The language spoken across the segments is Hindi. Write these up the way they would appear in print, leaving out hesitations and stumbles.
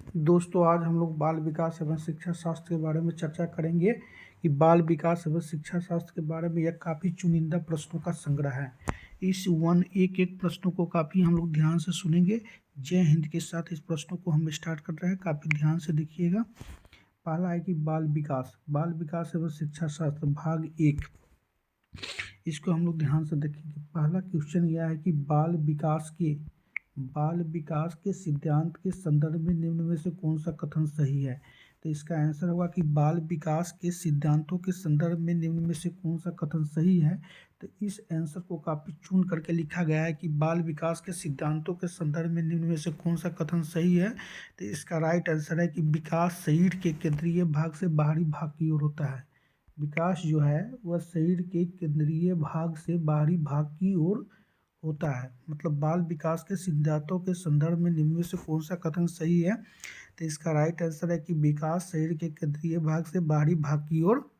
दोस्तों, आज हम लोग बाल विकास एवं शिक्षा शास्त्र के बारे में चर्चा करेंगे कि बाल विकास एवं शिक्षा शास्त्र के बारे में यह काफ़ी चुनिंदा प्रश्नों का संग्रह है। इस एक एक प्रश्नों को काफ़ी हम लोग ध्यान से सुनेंगे। जय हिंद के साथ इस प्रश्नों को हम स्टार्ट कर रहे हैं, काफ़ी ध्यान से देखिएगा। पहला है कि बाल विकास एवं शिक्षा शास्त्र भाग 1। इसको हम लोग ध्यान से देखेंगे। पहला क्वेश्चन यह है कि बाल विकास के सिद्धांत के संदर्भ में निम्न में से कौन सा कथन सही है। तो इसका आंसर होगा कि बाल विकास के सिद्धांतों के संदर्भ में निम्न में से कौन सा कथन सही है। तो इस आंसर को काफ़ी चुन करके लिखा गया है कि बाल विकास के सिद्धांतों के संदर्भ में निम्न में से कौन सा कथन सही है। तो इसका राइट आंसर है कि विकास शरीर के केंद्रीय भाग से बाहरी भाग की ओर होता है। विकास जो है वह शरीर के केंद्रीय भाग से बाहरी भाग की ओर होता है। मतलब बाल विकास के सिद्धांतों के संदर्भ में निम्न में से कौन सा कथन सही है। तो इसका राइट आंसर है कि विकास शरीर के केंद्रीय भाग से बाहरी भाग की ओर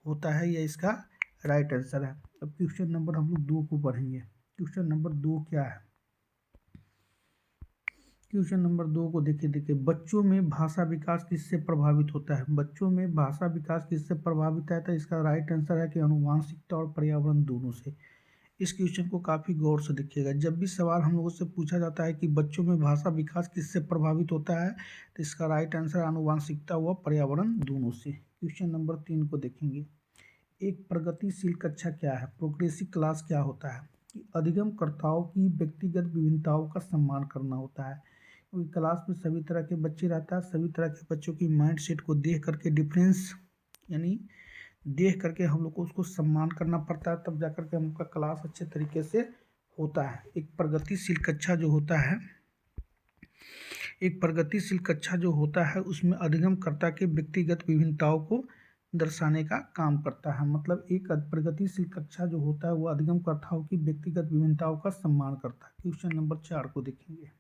होता है। यह इसका राइट आंसर है। अब क्वेश्चन नंबर हम लोग 2 को पढ़ेंगे। क्वेश्चन नंबर 2 क्या है। क्वेश्चन नंबर 2 को देखिए बच्चों में भाषा विकास किससे प्रभावित होता है। बच्चों में भाषा विकास किससे प्रभावित है। तो इसका राइट आंसर है कि आनुवांशिकता और पर्यावरण दोनों से। इस क्वेश्चन को काफ़ी गौर से देखिएगा। जब भी सवाल हम लोगों से पूछा जाता है कि बच्चों में भाषा विकास किससे प्रभावित होता है, तो इसका राइट आंसर आनुवांशिकता व पर्यावरण दोनों से। क्वेश्चन नंबर 3 को देखेंगे। एक प्रगतिशील कक्षा क्या है। प्रोग्रेसिव क्लास क्या होता है। कि अधिगमकर्ताओं की व्यक्तिगत विभिन्नताओं का सम्मान करना होता है। क्योंकि क्लास में सभी तरह के बच्चे रहता है, सभी तरह के बच्चों की माइंड सेट को देख करके डिफरेंस यानी देख करके हम लोग को उसको सम्मान करना पड़ता है, तब जा करके हम लोग का क्लास अच्छे तरीके से होता है। एक प्रगतिशील कक्षा जो होता है उसमें अधिगमकर्ता के व्यक्तिगत विभिन्नताओं को दर्शाने का काम करता है। मतलब एक प्रगतिशील कक्षा जो होता है वो अधिगमकर्ताओं की व्यक्तिगत विभिन्नताओं का सम्मान करता है। क्वेश्चन नंबर 4 को देखेंगे।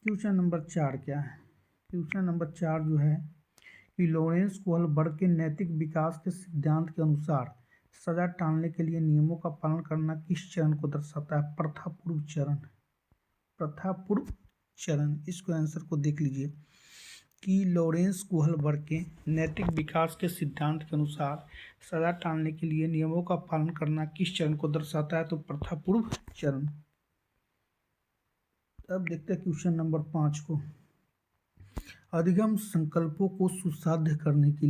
क्वेश्चन नंबर 4 क्या है। क्वेश्चन नंबर 4 जो है कि लॉरेंस कोहलबर्ग के नैतिक विकास के सिद्धांत के अनुसार सजा टालने के लिए नियमों का पालन करना किस चरण को दर्शाता है। प्रथापूर्व चरण। इसको आंसर को देख लीजिए कि लॉरेंस कोहलबर्ग के नैतिक विकास के सिद्धांत के अनुसार सजा टालने के लिए नियमों का पालन करना किस चरण को दर्शाता है। तो प्रथापूर्व चरण। अब देखते हैं क्वेश्चन नंबर 5 को। अधिगम संकल्पों को सुसाध्य करने के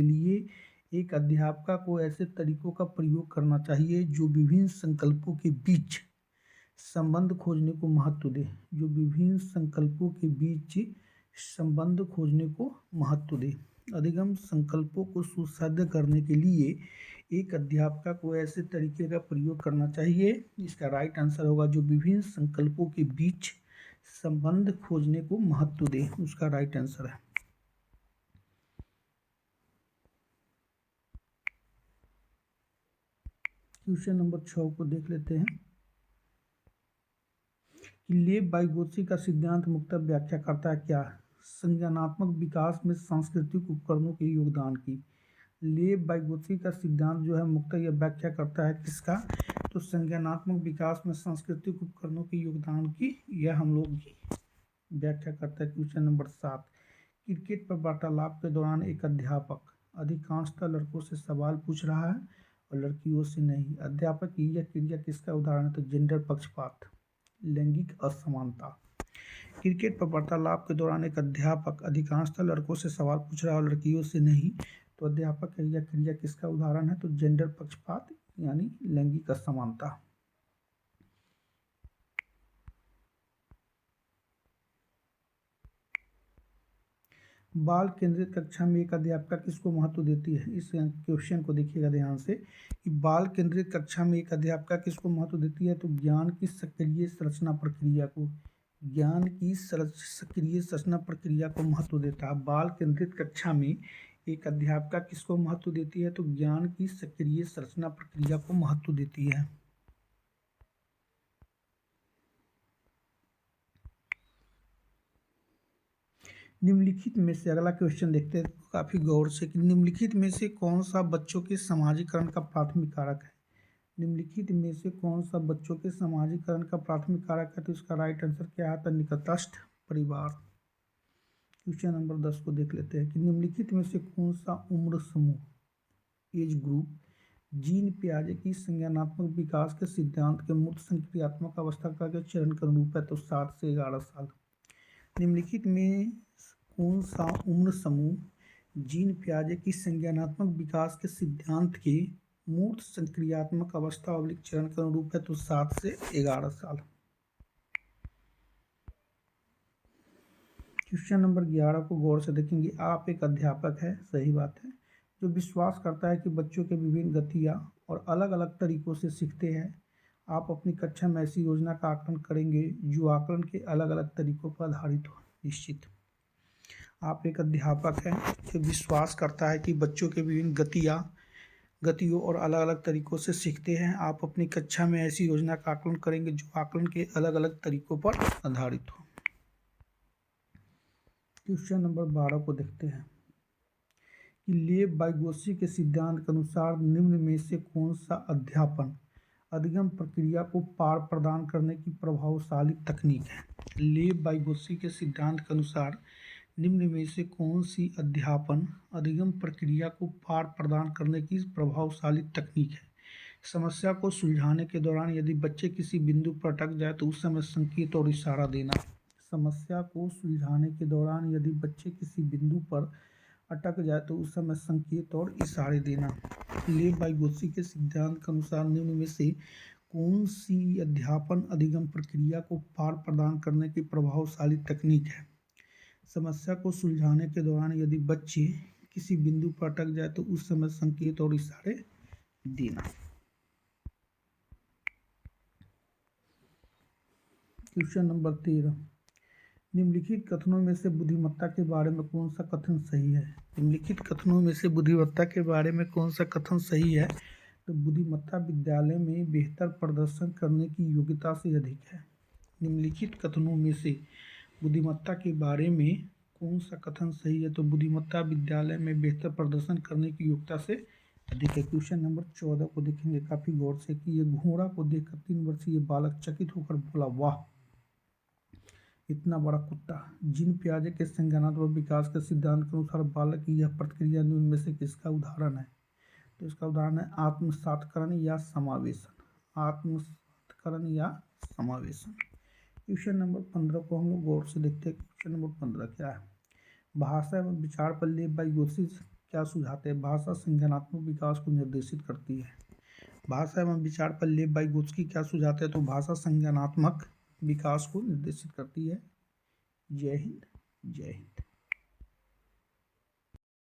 लिए एक अध्यापक को ऐसे तरीकों का प्रयोग करना चाहिए जो विभिन्न संकल्पों के बीच संबंध खोजने को महत्व दे। अधिगम संकल्पों को सुसाध्य करने के लिए एक अध्यापक को ऐसे तरीके का प्रयोग करना चाहिए। इसका राइट आंसर होगा जो विभिन्न संकल्पों के बीच संबंध खोजने को महत्व दे। उसका राइट आंसर है। क्वेश्चन नंबर 6 को देख लेते हैं कि लेव वाइगोत्स्की का सिद्धांत मुख्यतः व्याख्या करता है क्या। संज्ञानात्मक विकास में सांस्कृतिक उपकरणों के योगदान की। लेव वाइगोत्स्की का सिद्धांत जो है मुख्यतः यह व्याख्या करता है किसका। तो संज्ञानात्मक विकास में सांस्कृतिक उपकरणों के योगदान की यह हम लोग व्याख्या करता है। Question number 7। क्रिकेट पर वार्तालाप के दौरान एक अध्यापक अधिकांशतः लड़कों से सवाल पूछ रहा है और लड़कियों से नहीं। अध्यापक की यह क्रिया किसका उदाहरण है। तो जेंडर पक्षपात, लैंगिक असमानता। क्रिकेट पर वार्तालाप के दौरान एक अध्यापक अधिकांशतः लड़कों से सवाल पूछ रहा है और लड़कियों से नहीं। तो अध्यापक की यह क्रिया किसका उदाहरण है। तो जेंडर पक्षपात यानी लैंगिक असमानता। बाल केंद्रित कक्षा में एक अध्यापिका किसको महत्व देती है। इस क्वेश्चन को देखिएगा ध्यान से कि बाल केंद्रित कक्षा में एक अध्यापिका किसको महत्व देती है। तो ज्ञान की सक्रिय संरचना प्रक्रिया को महत्व देता है। बाल केंद्रित कक्षा में एक अध्यापिका किसको महत्व देती है। तो ज्ञान की सक्रिय संरचना प्रक्रिया को महत्व देती है। निम्नलिखित में से अगला क्वेश्चन देखते हैं काफ़ी गौर से कि निम्नलिखित में से कौन सा बच्चों के समाजीकरण का प्राथमिक कारक है। निम्नलिखित में से कौन सा बच्चों के सामाजिकरण का प्राथमिक कारक है? तो इसका राइट आंसर क्या आता है? निकटस्थ परिवार। क्वेश्चन नंबर 10 को देख लेते हैं कि निम्नलिखित में से कौन सा उम्र समूह एज ग्रुप जीन पियाजे की संज्ञानात्मक विकास के सिद्धांत के मूर्त संक्रियात्मक अवस्था का चरण के अनुरूप है? तो 7 से 11 साल। निम्नलिखित में कौन सा उम्र समूह जीन पियाजे की संज्ञानात्मक विकास के सिद्धांत के मूर्त संक्रियात्मक अवस्था अवलिक चरण के अनुरूप है? तो 7 से 11 साल। क्वेश्चन नंबर 11 को गौर से देखेंगे। आप एक अध्यापक है, सही बात है, जो विश्वास करता है कि बच्चों के विभिन्न गतियाँ और अलग अलग तरीकों से सीखते हैं। आप अपनी कक्षा में ऐसी योजना का आकलन करेंगे जो आकलन के अलग अलग तरीकों पर आधारित हो। निश्चित आप एक अध्यापक हैं जो विश्वास करता है कि बच्चों के विभिन्न गतियों और अलग अलग तरीकों से सीखते हैं। आप अपनी कक्षा में ऐसी योजना का आकलन करेंगे जो आकलन के अलग अलग तरीकों पर आधारित हो। क्वेश्चन नंबर 12 को देखते हैं कि लेब वाइगोत्स्की के सिद्धांत के अनुसार निम्न में से कौन सा अध्यापन अधिगम प्रक्रिया को पार प्रदान करने की प्रभावशाली तकनीक है? लेब वाइगोत्स्की के सिद्धांत के अनुसार निम्न में से कौन सी अध्यापन अधिगम प्रक्रिया को पार प्रदान करने की प्रभावशाली तकनीक है? समस्या को सुलझाने के दौरान यदि बच्चे किसी बिंदु पर अटक जाए तो उस समय संकेत और इशारा देना। समस्या को सुलझाने के दौरान यदि बच्चे किसी बिंदु पर अटक जाए तो उस समय संकेत और इशारे देना। लेब वाइगोत्स्की के सिद्धांत के अनुसार निम्न में से कौन सी अध्यापन अधिगम प्रक्रिया को पार प्रदान करने की प्रभावशाली तकनीक है? समस्या को सुलझाने के दौरान यदि बच्चे किसी बिंदु पर अटक जाए तो उस समय संकेत और इशारे देना। क्वेश्चन नंबर 13, निम्नलिखित कथनों में से बुद्धिमत्ता के बारे में कौन सा कथन सही है? निम्नलिखित कथनों में से बुद्धिमत्ता के बारे में कौन सा कथन सही है? तो बुद्धिमत्ता विद्यालय में बेहतर प्रदर्शन करने की योग्यता से अधिक है। निम्नलिखित कथनों में से बुद्धिमत्ता के बारे में कौन सा कथन सही है? तो बुद्धिमत्ता विद्यालय में बेहतर प्रदर्शन करने की योग्यता से अधिक है। क्वेश्चन नंबर 14 को देखेंगे काफी गौर से कि ये घोड़ा को देखकर 3 वर्षीय बालक चकित होकर बोला, वाह इतना बड़ा कुत्ता। जीन पियाजे के संज्ञानात्मक विकास के सिद्धांत के अनुसार बालक की यह प्रतिक्रिया निम्न में से किसका उदाहरण है? तो इसका उदाहरण है आत्मसात्करण या समावेशन। आत्मसात्करण या समावेशन। क्वेश्चन नंबर 15 को हम लोग गौर से देखते हैं। क्वेश्चन नंबर 15 क्या है? भाषा एवं विचार पर लेब वाइगोत्स्की क्या सुझाते हैं? भाषा संज्ञानात्मक विकास को निर्देशित करती है। भाषा एवं विचार पर लेब वाइगोत्स्की क्या सुझाते हैं? तो भाषा संज्ञानात्मक विकास को निर्देशित करती है। जय हिंद, जय हिंद।